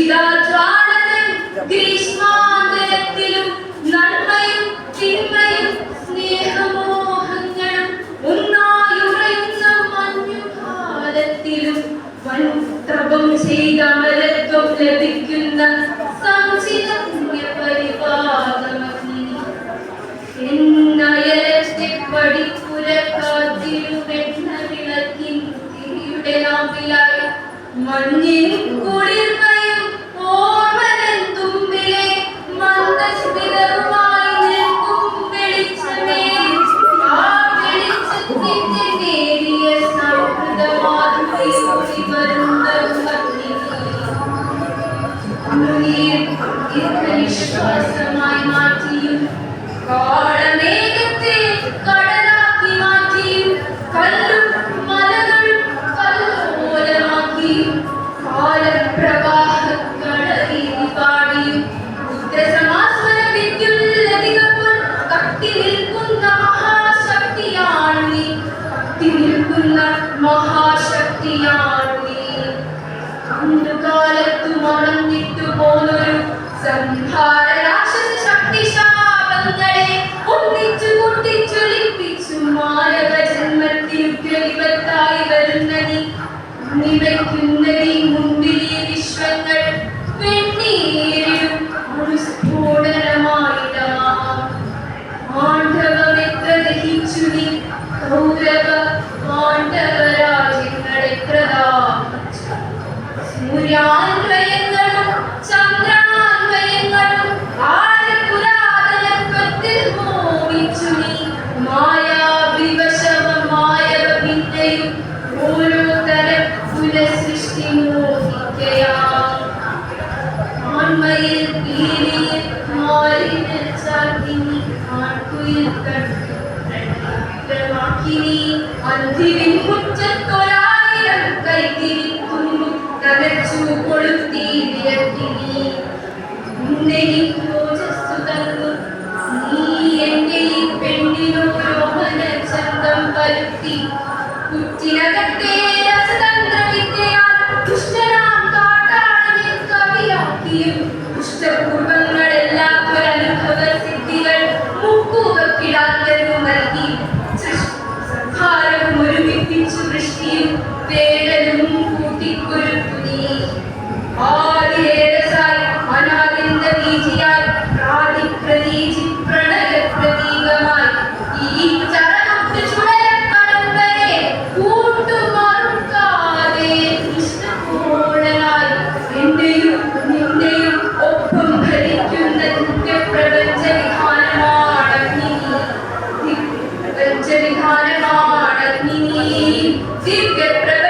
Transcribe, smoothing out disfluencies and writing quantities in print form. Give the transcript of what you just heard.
ചിതാജ്വാലനും ഗ്രീഷ്മാന്തരത്തിലും നന്മയും തിന്മയും സ്നേഹമോഹങ്ങളും ഒന്നായുറയുന്ന മഞ്ഞുകാലത്തിലും വൻതപം ചെയ്ത അമരത്വം ലഭിക്കുന്ന സഞ്ചിത പുണ്യപരിപാതമഗ്നി എന്നയലത്തെ പടിപ്പുര കാത്തിരുവെണ്ണ വിളക്കിൻ തിരിയുടെ നാവിലായി മഞ്ഞിൻ കുളിർമയും ഓർമ്മൻ തുമ്പിലെ മന്ദസ്മിതവുമായി നിൽക്കും വെളിച്ചമേ ആ വെളിച്ചത്തിന്റെ നേരിയ സൗഹൃദമാധുരി വരുന്നതും വിശ്വാസമായി മാറ്റിയും കാളമേഘത്തെ കടലാക്കി മാറ്റിയും കല്ലും മലകളും കല്ലോലമാക്കിയും കാലപ്രവാഹക്കടലിൽ പാടിയും ഉഗ്രസമാസ്വര വിദ്യുല്ലതികപ്പോൾ കത്തി നിൽക്കുന്ന മഹാശക്തിയാണു നീ കത്തി നിൽക്കുന്ന മഹാശക്തിയാണു നീ അന്നുകാലത്തു മണന്നിട്ടു പോന്നൊരു സംഹാര രാക്ഷസ ശക്തിശാപങ്ങളെ ഒന്നിച്ചു കൂട്ടിച്ചൊലിപ്പിച്ചു മാനവ ജന്മത്തിനുഗ്രവിപത്തായി വരുന്ന നീ നിവയ്ക്കുന്ന നീ മുമ്പിലെ വിശ്വങ്ങൾ വെണ്ണീരിലും സ്ഫോടനമായിടാം ആണ്ഡവമെത്ര ദഹിച്ചു നീ കൗരവ പാണ്ഡവ രാജ്യങ്ങളെത്ര സൂര്യാന്വയങ്ങളും ചന്ദ്രാന്വയങ്ങളും പുരാതനത്വത്തിൽ മോഹിച്ചു നീ മായാവിവശവമായവ പിന്നെയും ഓരോ തരം പുനഃസൃഷ്ടി മോഹിക്കയാം ആൺമയിൽ പീലിയിൽ മാലിന്യ ചാത്തിനി ആൺകുയിൽ കണ്ടുമാക്കിനി അന്തിവിൻ മുറ്റത്തൊരായിരം കൈതിരിക്കുന്നു തകച്ചു കൊളുത്തി വിരട്ടിനി നീ എന്റെ ഈ പെണ്ണിനോരോഹന ചന്തം കലുത്തി കുറ്റിനകത്തെ രസതന്ത്രവിദ്യയാൽ ദുഷ്ടനാം കാട്ടാളനെ കവിയാക്കിയും ദുഷ്ടപൂർവങ്ങളെല്ലാത്തൊരനുഭവ സിദ്ധികൾ മുക്കൂവക്കിടാത്തരും നൽകി സംഹാരവും ഒരുമിപ്പിച്ചു വൃഷ്ടിയും വേടലും കൂട്ടിക്കൊരുത്തു നീ ആദിരേരസായി അനാദിന്ദ ബീജിയായി പ്രാതിപ്രതീജി പ്രണയ പ്രതീകമായി ഈ ചരമുക്ത ചുടലക്കടം വരെ കൂട്ടുമറുക്കാതെ കൃഷ്ണകോളനായി എന്റെയും നിന്റെയും ഒപ്പം ഭരിക്കുന്ന ദിവ്യപ്രപഞ്ച വിധാനമാണഗ്നി ദിവ്യപ്രപഞ്ച